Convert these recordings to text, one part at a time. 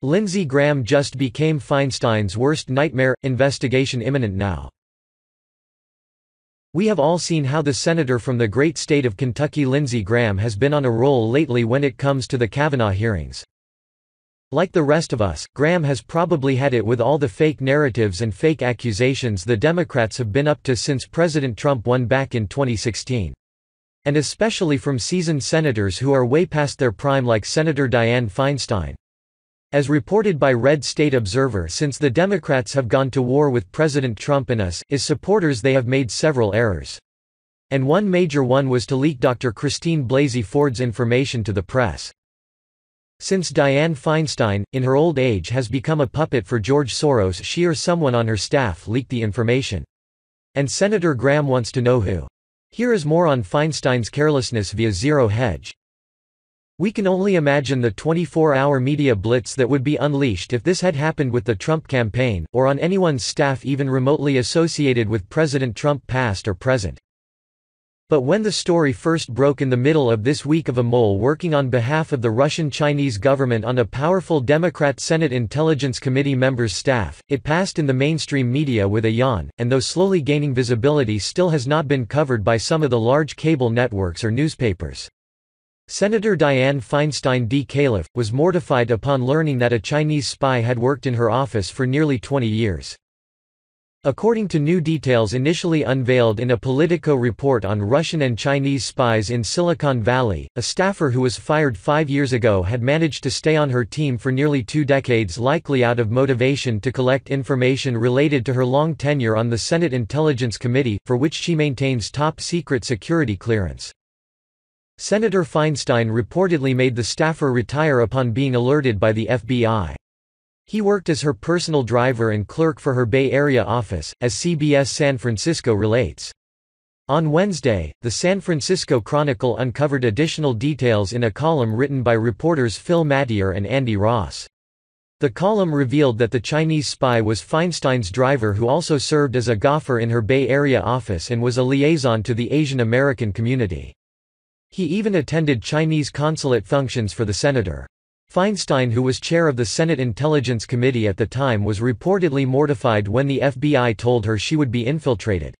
Lindsey Graham just became Feinstein's worst nightmare. Investigation imminent now. We have all seen how the senator from the great state of Kentucky Lindsey Graham has been on a roll lately when it comes to the Kavanaugh hearings. Like the rest of us, Graham has probably had it with all the fake narratives and fake accusations the Democrats have been up to since President Trump won back in 2016. And especially from seasoned senators who are way past their prime like Senator Diane Feinstein. As reported by Red State Observer, since the Democrats have gone to war with President Trump and us, his supporters, they have made several errors. And one major one was to leak Dr. Blasey Ford's information to the press. Since Diane Feinstein, in her old age, has become a puppet for George Soros, she or someone on her staff leaked the information. And Senator Graham wants to know who. Here is more on Feinstein's carelessness via Zero Hedge. We can only imagine the 24-hour media blitz that would be unleashed if this had happened with the Trump campaign, or on anyone's staff even remotely associated with President Trump past or present. But when the story first broke in the middle of this week of a mole working on behalf of the Russian-Chinese government on a powerful Democrat Senate Intelligence Committee member's staff, it passed in the mainstream media with a yawn, and though slowly gaining visibility, still has not been covered by some of the large cable networks or newspapers. Senator Diane Feinstein D. Caliph was mortified upon learning that a Chinese spy had worked in her office for nearly 20 years. According to new details initially unveiled in a Politico report on Russian and Chinese spies in Silicon Valley, a staffer who was fired 5 years ago had managed to stay on her team for nearly 2 decades, likely out of motivation to collect information related to her long tenure on the Senate Intelligence Committee, for which she maintains top-secret security clearance. Senator Feinstein reportedly made the staffer retire upon being alerted by the FBI. He worked as her personal driver and clerk for her Bay Area office, as CBS San Francisco relates. On Wednesday, the San Francisco Chronicle uncovered additional details in a column written by reporters Phil Mattier and Andy Ross. The column revealed that the Chinese spy was Feinstein's driver, who also served as a gaffer in her Bay Area office and was a liaison to the Asian American community. He even attended Chinese consulate functions for the senator. Feinstein, who was chair of the Senate Intelligence Committee at the time, was reportedly mortified when the FBI told her she would be infiltrated.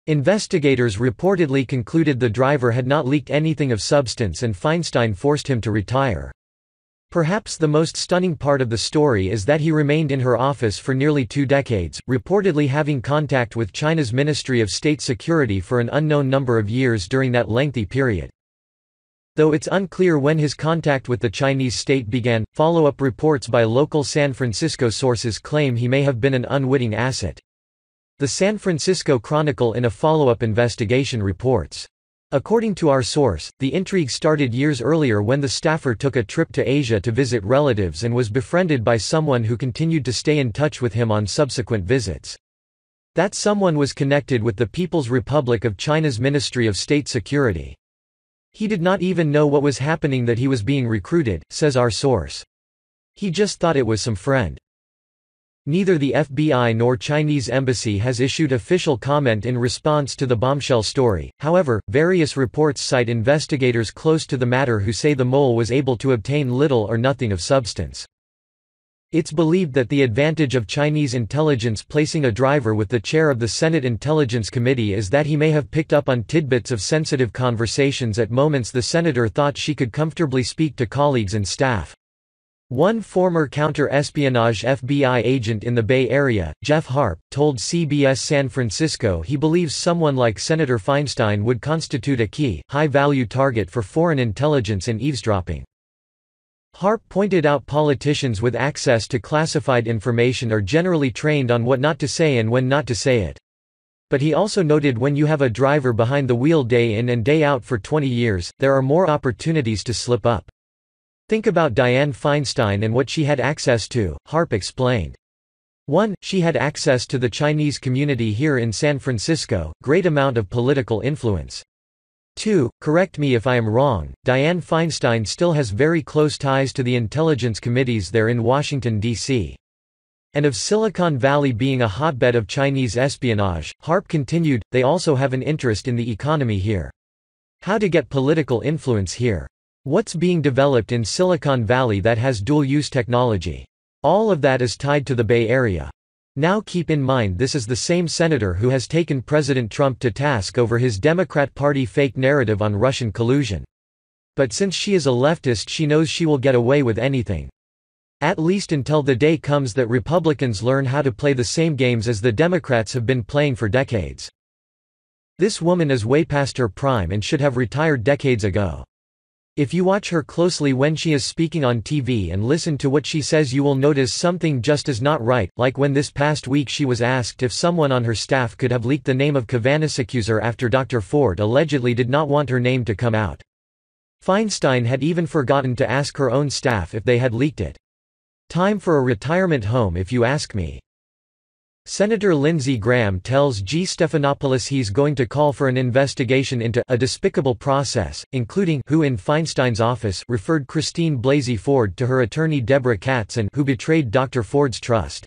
Investigators reportedly concluded the driver had not leaked anything of substance and Feinstein forced him to retire. Perhaps the most stunning part of the story is that he remained in her office for nearly 2 decades, reportedly having contact with China's Ministry of State Security for an unknown number of years during that lengthy period. Though it's unclear when his contact with the Chinese state began, follow-up reports by local San Francisco sources claim he may have been an unwitting asset. The San Francisco Chronicle in a follow-up investigation reports. According to our source, the intrigue started years earlier when the staffer took a trip to Asia to visit relatives and was befriended by someone who continued to stay in touch with him on subsequent visits. That someone was connected with the People's Republic of China's Ministry of State Security. He did not even know what was happening, that he was being recruited, says our source. He just thought it was some friend. Neither the FBI nor Chinese embassy has issued official comment in response to the bombshell story. However, various reports cite investigators close to the matter who say the mole was able to obtain little or nothing of substance. It's believed that the advantage of Chinese intelligence placing a driver with the chair of the Senate Intelligence Committee is that he may have picked up on tidbits of sensitive conversations at moments the senator thought she could comfortably speak to colleagues and staff. One former counter-espionage FBI agent in the Bay Area, Jeff Harp, told CBS San Francisco he believes someone like Senator Feinstein would constitute a key, high-value target for foreign intelligence and eavesdropping. Harp pointed out politicians with access to classified information are generally trained on what not to say and when not to say it. But he also noted when you have a driver behind the wheel day in and day out for 20 years, there are more opportunities to slip up. Think about Diane Feinstein and what she had access to, Harp explained. 1. She had access to the Chinese community here in San Francisco, great amount of political influence. 2. Correct me if I am wrong, Diane Feinstein still has very close ties to the intelligence committees there in Washington, D.C. And of Silicon Valley being a hotbed of Chinese espionage, Harp continued, they also have an interest in the economy here. How to get political influence here. What's being developed in Silicon Valley that has dual-use technology? All of that is tied to the Bay Area. Now keep in mind this is the same senator who has taken President Trump to task over his Democrat Party fake narrative on Russian collusion. But since she is a leftist, she knows she will get away with anything. At least until the day comes that Republicans learn how to play the same games as the Democrats have been playing for decades. This woman is way past her prime and should have retired decades ago. If you watch her closely when she is speaking on TV and listen to what she says, you will notice something just is not right, like when this past week she was asked if someone on her staff could have leaked the name of Kavanaugh's accuser after Dr. Ford allegedly did not want her name to come out. Feinstein had even forgotten to ask her own staff if they had leaked it. Time for a retirement home if you ask me. Senator Lindsey Graham tells G. Stephanopoulos he's going to call for an investigation into a despicable process, including who in Feinstein's office referred Christine Blasey Ford to her attorney Deborah Katz and who betrayed Dr. Ford's trust.